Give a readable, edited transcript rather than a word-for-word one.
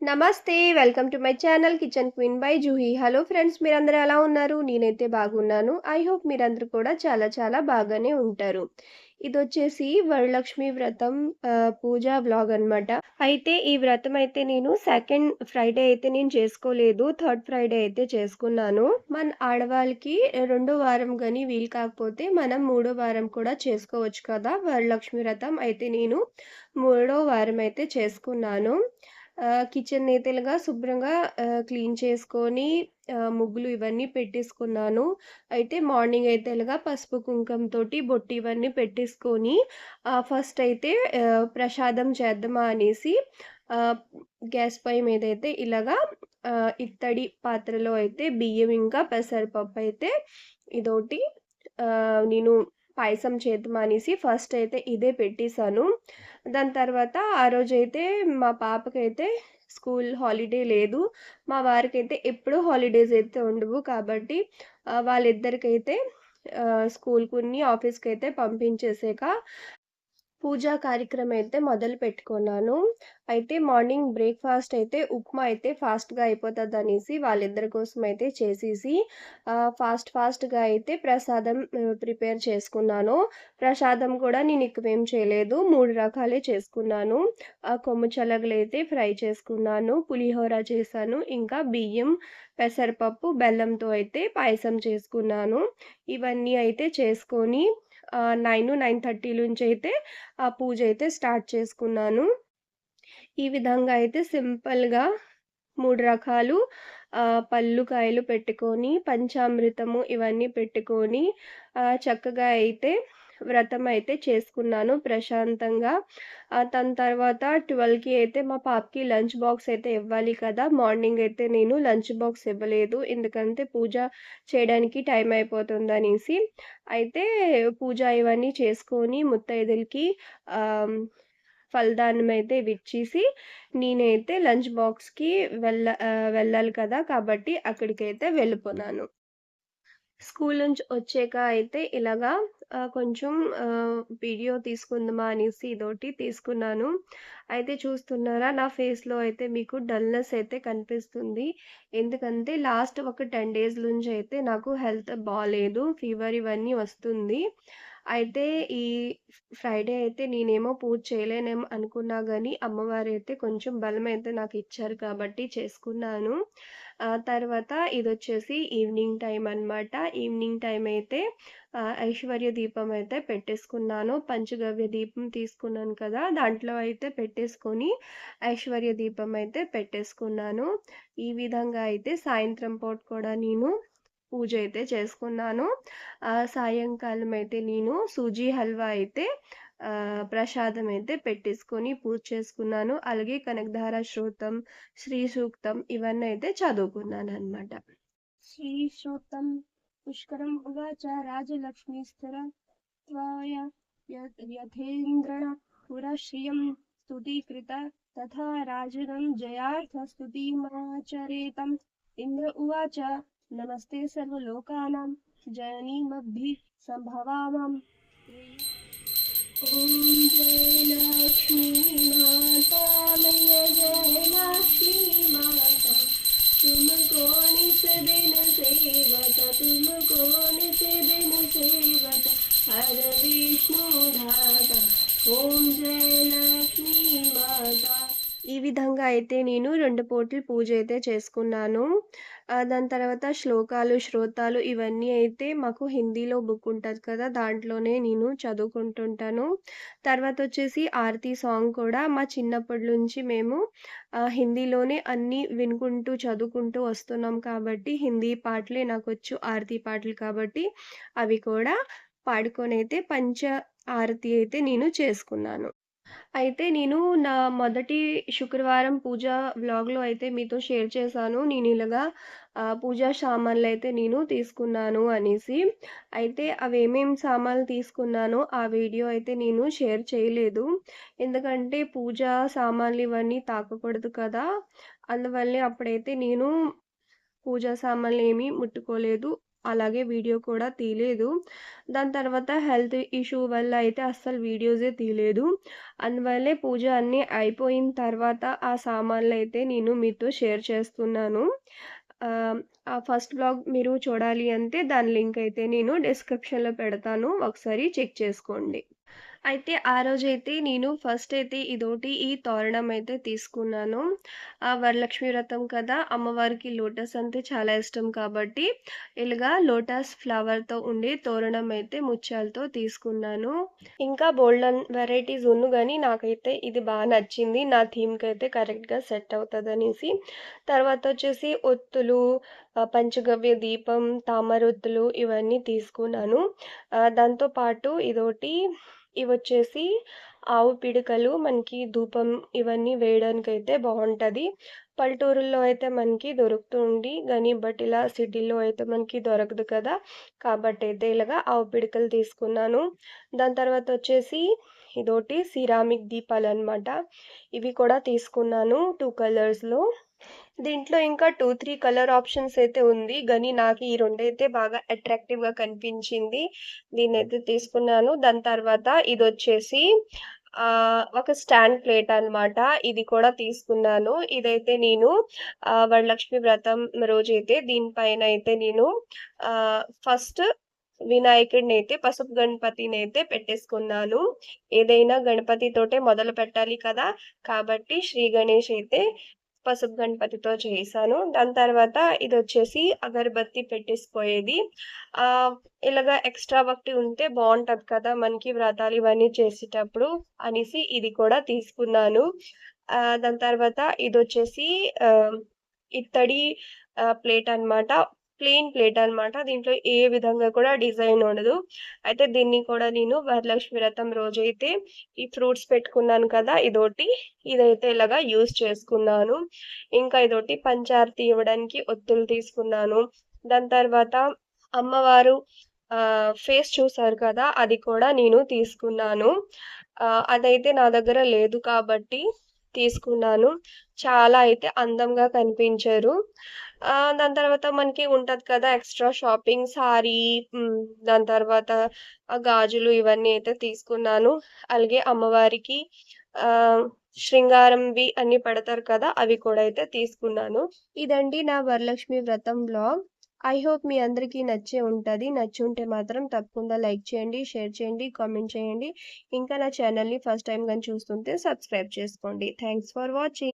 నమస్తే. Welcome to my channel kitchen queen by Juhi. Hello friends, మీరందరూ ఎలా ఉన్నారు? నేనైతే బాగున్నాను. ఐ హోప్ మీరందరూ కూడా చాలా చాలా బాగానే ఉంటారు. ఇదొచ్చేసి వరలక్ష్మి వ్రతం పూజా వ్లాగ్ అనమాట. అయితే ఈ వ్రతం అయితే నేను సెకండ్ ఫ్రైడే అయితే నేను చేసుకోలేదు. థర్డ్ ఫ్రైడే అయితే చేసుకున్నాను. మన ఆడవాళ్ళకి రెండో వారం గాని వీలు కాకపోతే మనం మూడో వారం కూడా చేసుకోవచ్చు కదా! వరలక్ష్మి వ్రతం. అయితే నేను మూడో వారం అయితే చేసుకున్నాను. కిచెన్ నీట్‌గా శుభ్రంగా క్లీన్ చేసుకొని ముగ్గులు ఇవన్నీ పెట్టేసుకున్నాను. అయితే మార్నింగ్ అయితే ఇలాగా పసుపు, కుంకంతోటి బొట్టు ఇవన్నీ పెట్టేసుకొని ఫస్ట్ అయితే ప్రసాదం చేద్దామా అనేసి ఆహ్, గ్యాస్ పొయ్యి మీదైతే ఇలాగా ఇత్తడి పాత్రలో అయితే బియ్యం ఇంకా పెసరపప్పు అయితే ఇదోటి నేను పాయసం చేద్దాం అనేసి ఫస్ట్ అయితే ఇదే పెట్టేసాను. దాని తర్వాత ఆ రోజైతే మా పాపకైతే స్కూల్ హాలిడే లేదు. మా వారికైతే ఎప్పుడూ హాలిడేస్ అయితే ఉండవు. కాబట్టి వాళ్ళిద్దరికైతే స్కూల్‌కుని, ఆఫీస్‌కైతే పంపించేసాక పూజా కార్యక్రమం అయితే మొదలుపెట్టుకున్నాను. అయితే మార్నింగ్ బ్రేక్‌ఫాస్ట్ అయితే ఉప్మా అయితే ఫాస్ట్‌గా అయిపోతదనేసి వాళ్ళిద్దరి కోసం అయితే చేసేసి ఫాస్ట్‌గా అయితే ప్రసాదం ప్రిపేర్ చేసుకున్నాను. ప్రసాదం కూడా నేను ఎక్కువేం చేయలేదు. 3 రకాలే చేసుకున్నాను. కొమ్ము శనగలైతే ఫ్రై చేసుకున్నాను. పులిహోర చేశాను. ఇంకా బియ్యం, పెసరపప్పు, బెల్లంతో అయితే పాయసం చేసుకున్నాను. ఇవన్నీ అయితే చేసుకొని 9:30 నుంచయితే ఆ పూజ అయితే స్టార్ట్ చేసుకున్నాను. ఈ విధంగా అయితే సింపుల్‌గా 3 రకాలు పళ్ళు, కాయలు పెట్టుకొని, పంచామృతము ఇవన్నీ పెట్టుకొని చక్కగా అయితే వ్రతం అయితే చేసుకున్నాను ప్రశాంతంగా. దాని తర్వాత 12కి అయితే మా పాపకి లంచ్ బాక్స్ అయితే ఇవ్వాలి కదా! మార్నింగ్ అయితే నేను లంచ్ బాక్స్ ఇవ్వలేదు. ఎందుకంటే పూజ చేయడానికి టైం అయిపోతుందనేసి. అయితే పూజ ఇవన్నీ చేసుకొని ముత్తైదులకి ఆహ్, ఫలదానం అయితే ఇచ్చేసి నేనైతే లంచ్ బాక్స్‌కి వెళ్ళాలి కదా! కాబట్టి అక్కడికైతే వెళ్ళిపోయాను. స్కూల్ నుంచి వచ్చాక అయితే ఇలాగా కొంచెం వీడియో తీసుకుందామా అనేసి ఇదోటి తీసుకున్నాను. అయితే చూస్తున్నారా నా ఫేస్‌లో అయితే మీకు డల్‌నెస్ అయితే కనిపిస్తుంది. ఎందుకంటే లాస్ట్ ఒక 10 డేస్ నుంచి అయితే నాకు హెల్త్ బాలేదు. ఫీవర్ ఇవన్నీ వస్తుంది. అయితే ఈ ఫ్రైడే అయితే నేనేమో పూజ చేయలేనేమో అనుకున్నా గానీ అమ్మవారైతే కొంచెం బలమైతే నాకిచ్చారు కాబట్టి చేసుకున్నాను. తర్వాత ఇదొచ్చేసి ఈవినింగ్ టైమ్ అనమాట. ఈవినింగ్ టైమ్ అయితే ఐశ్వర్య దీపం అయితే పెట్టేసుకున్నాను. పంచగవ్య దీపం తీసుకున్నాను కదా! దాంట్లో అయితే పెట్టేసుకొని ఐశ్వర్య దీపం అయితే పెట్టేసుకున్నాను. ఈ విధంగా అయితే సాయంత్రం పూట కూడా నేను పూజ అయితే చేసుకున్నాను. సాయంకాలం అయితే నేను సూజీ హల్వా అయితే ప్రసాదం అయితే పెట్టేసుకొని పూజ చేసుకున్నాను. అలాగే కనకధార స్తోత్రం, శ్రీ సూక్తం ఇవన్నీ అయితే చదువుకున్నాననమాట. శ్రీశ్రోతం పుష్కరం ఉవాచ రాజలక్ష్మీస్తర त्वाय यथेन्द्रण पुरश्रियं स्तुतीकृता तथा राजनं जयार्थस्तुतिमाचरेतम् इन्द्र उवाच नमस्ते सर्वलोकानां जननीमद्भिः सम्भवामम् ॐ जय लक्ष्मी माता मैया जय लक्ष्मी माता तुमको निस दिन सेवता तुमको निस दिन सेवता हर विष्णु धाता ఓం జయ లక్ష్మీ మాత. ఈ విధంగా అయితే నేను 2 పూటలు పూజ అయితే చేసుకున్నాను. దాని తర్వాత శ్లోకాలు, శ్రోతాలు ఇవన్నీ అయితే మాకు హిందీలో బుక్ ఉంటది కదా! దాంట్లోనే నేను చదువుకుంటుంటాను. తర్వాతొచ్చేసి ఆరతి సాంగ్ కూడా మా చిన్నప్పటి నుంచి మేము హిందీలోనే అన్నీ వినుకుంటూ, చదువుకుంటూ వస్తున్నాం కాబట్టి హిందీ పాటలే నాకొచ్చు. ఆరతి పాటలు కాబట్టి అవి కూడా పాడుకొనైతే ఆరతి అయితే నేను చేసుకున్నాను. అయితే నేను నా మొదటి శుక్రవారం పూజ వ్లాగ్‌లో అయితే మీతో షేర్ చేశాను. నేనిలాగా పూజా సామాన్లయితే నేను తీసుకున్నాను అనేసి. అయితే అవేమేం సామాన్లు తీసుకున్నానో ఆ వీడియో అయితే నేను షేర్ చేయలేదు. ఎందుకంటే పూజా సామాన్లు ఇవన్నీ తాకకూడదు కదా! అందువల్లే అప్పుడైతే నేను పూజా సామాన్లేమి ముట్టుకోలేదు. అలాగే వీడియో కూడా తీయలేదు. దాని తర్వాత హెల్త్ ఇష్యూ వల్ల అయితే అస్సలు వీడియోసే తీయలేదు. అందువల్లే పూజ అన్నీ అయిపోయిన తర్వాత ఆ సామాన్లయితే నేను మీతో షేర్ చేస్తున్నాను. ఆ ఫస్ట్ వ్లాగ్ మీరు చూడాలి అంటే దాని లింక్ అయితే నేను డిస్క్రిప్షన్‌లో పెడతాను. ఒకసారి చెక్ చేసుకోండి. అయితే ఆ రోజైతే నేను ఫస్ట్ అయితే ఈ తోరణం అయితే తీసుకున్నాను. వరలక్ష్మి వ్రతం కదా! అమ్మవారికి లోటస్ అంటే చాలా ఇష్టం కాబట్టి, ఇలాగా లోటస్ ఫ్లవర్‌తో ఉండే తోరణం అయితే ముత్యాలతో తీసుకున్నాను. ఇంకా బోలెడన్ని వెరైటీస్ ఉన్ను గానీ నాకైతే ఇది నచ్చింది. నా థీమ్‌కైతే కరెక్ట్‌గా సెట్ అవుతదనేసి. తర్వాతొచ్చేసి ఒత్తులు, పంచగవ్య దీపం, తామరొత్తులు ఇవన్నీ తీసుకున్నాను. దాంతో పాటు ఇవొచ్చేసి ఆవు పిడకలు మనకి ధూపం ఇవన్నీ వేయడానికైతే బావుంటది. పల్లెటూరుల్లో అయితే మనకి దొరుకుతుంది గానీ, బట్ ఇలా సిటీలో అయితే మనకి దొరకదు కదా! కాబట్టయితే ఇలాగా ఆవు పిడకలు తీసుకున్నాను. దాని తర్వాతొచ్చేసి సిరామిక్ దీపాలనమాట. ఇవి కూడా తీసుకున్నాను 2 కలర్స్‌లో. దీంట్లో ఇంకా 2, 3 కలర్ ఆప్షన్స్ అయితే ఉంది. గానీ నాకు ఈ రెండైతే బాగా అట్రాక్టివ్‌గా కనిపించింది. దీన్నైతే తీసుకున్నాను. దాని తర్వాత ఇదొచ్చేసి ఒక స్టాండ్ ప్లేట్ అన్నమాట. ఇది కూడా తీసుకున్నాను. ఇదైతే నేను వరలక్ష్మి వ్రతం రోజైతే దీనిపైన అయితే నేను ఫస్ట్ వినాయకుడినైతే పసుపు గణపతినైతే పెట్టేసుకున్నాను. ఏదైనా గణపతితోటే మొదలుపెట్టాలి కదా! కాబట్టి శ్రీ గణేష్ అయితే పసుపు గణపతితో చేశాను. దాని తర్వాత ఇదొచ్చేసి అగరబత్తి పెట్టేసిపోయేది. ఆహ్, ఇలాగ ఎక్స్‌ట్రా ఒకటి ఉంటే బావుంటది కదా! మనకి వ్రతాలు ఇవన్నీ చేసేటప్పుడు అనేసి ఇది కూడా తీసుకున్నాను. దాని తర్వాత ఇదొచ్చేసి ఆహ్, ఇత్తడి ప్లేట్ అన్నమాట. ప్లెయిన్ ప్లేట్ అన్నమాట. దీంట్లో ఏ విధంగా కూడా డిజైన్ ఉండదు. అయితే దీన్ని కూడా నేను వరలక్ష్మి వ్రతం రోజైతే ఈ ఫ్రూట్స్ పెట్టుకున్నాను కదా! ఇదైతే ఇలాగా యూజ్ చేసుకున్నాను. ఇంకా పంచారతి ఇవ్వడానికి ఒత్తులు తీసుకున్నాను. దాని తర్వాత అమ్మవారు ఫేస్ చూసారు కదా! అది కూడా నేను తీసుకున్నాను. అదైతే నా దగ్గర లేదు కాబట్టి తీసుకున్నాను. చాలా అయితే అందంగా కనిపించారు. దాని తర్వాత మనకి ఉంటది కదా! ఎక్స్‌ట్రా షాపింగ్ సారీ దాని తర్వాత గాజులు ఇవన్నీ అయితే తీసుకున్నాను. అలాగే అమ్మవారికి ఆహ్, శృంగారంవి అన్నీ పెడతారు కదా! అవి కూడా అయితే తీసుకున్నాను. ఇదండి నా వరలక్ష్మి వ్రతం వ్లాగ్. ఐ హోప్ మీ అందరికీ నచ్చే ఉంటది. నచ్చుంటే మాత్రం తప్పకుండా లైక్ చేయండి, షేర్ చేయండి, కామెంట్ చేయండి. ఇంకా నా ఛానల్‌ని ఫస్ట్ టైమ్ గాని చూస్తుంటే సబ్స్క్రైబ్ చేసుకోండి. Thanks for watching.